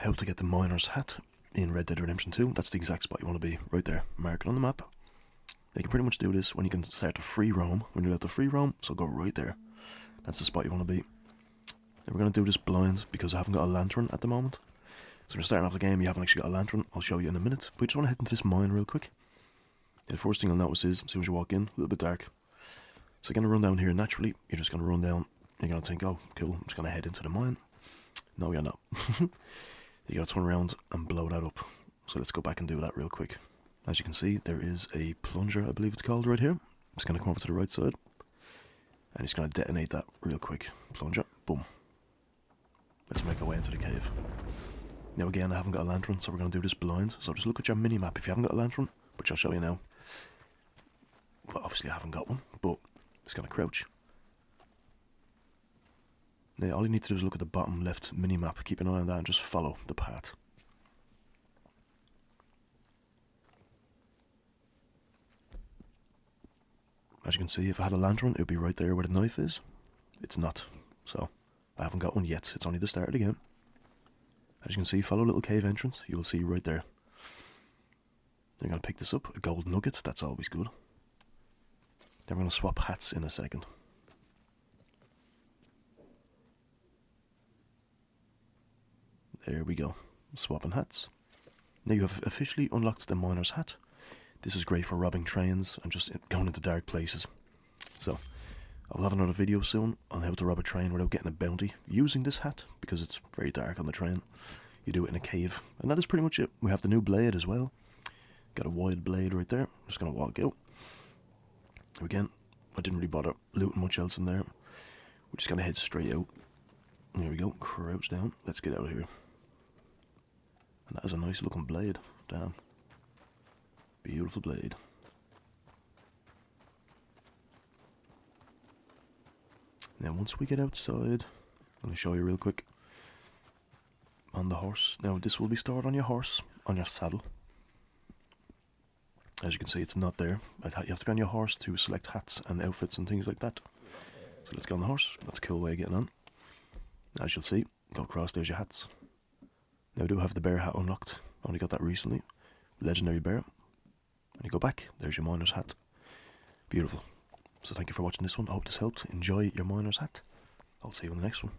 how to get the miner's hat in Red Dead Redemption 2. That's the exact spot you want to be, right there. Mark it on the map. You can pretty much do this when you can start to free roam. When you're out to free roam, so go right there. That's the spot you want to be. And we're going to do this blind because I haven't got a lantern at the moment. So when you're starting off the game, you haven't actually got a lantern. I'll show you in a minute. But we just want to head into this mine real quick. The first thing you'll notice is, as soon as you walk in, a little bit dark. So you're going to run down here naturally. You're just going to run down. You're going to think, oh, cool, I'm just going to head into the mine. No, you're not. You got to turn around and blow that up. So let's go back and do that real quick. As you can see, there is a plunger, I believe it's called, right here. I'm just going to come over to the right side. And it's going to detonate that real quick. Plunger, boom. Let's make our way into the cave. Now again, I haven't got a lantern, so we're going to do this blind. So just look at your mini-map if you haven't got a lantern, which I'll show you now. Well, obviously I haven't got one, but it's going to crouch. Now all you need to do is look at the bottom left mini-map, keep an eye on that and just follow the path. As you can see, if I had a lantern, it would be right there where the knife is. It's not, so I haven't got one yet. It's only the start of the game. As you can see, follow little cave entrance. You will see right there. You're going to pick this up, a gold nugget. That's always good. Then we're going to swap hats in a second. There we go. Swapping hats. Now you have officially unlocked the miner's hat. This is great for robbing trains and just going into dark places. So, I'll have another video soon on how to rob a train without getting a bounty using this hat, because it's very dark on the train. You do it in a cave, and that is pretty much it. We have the new blade as well. Got a wide blade right there. I'm just going to walk out. Again, I didn't really bother looting much else in there. We're just going to head straight out. There we go, crouch down. Let's get out of here. And that is a nice looking blade. Damn. Beautiful blade. Now once we get outside, let me show you real quick. On the horse. Now this will be stored on your horse, on your saddle. As you can see, it's not there. You have to be on your horse to select hats and outfits and things like that. So let's go on the horse. That's a cool way of getting on. As you'll see, go across, there's your hats. Now I do have the bear hat unlocked. Only got that recently. Legendary bear. And you go back, there's your miner's hat. Beautiful. So thank you for watching this one. I hope this helped. Enjoy your miner's hat. I'll see you in the next one.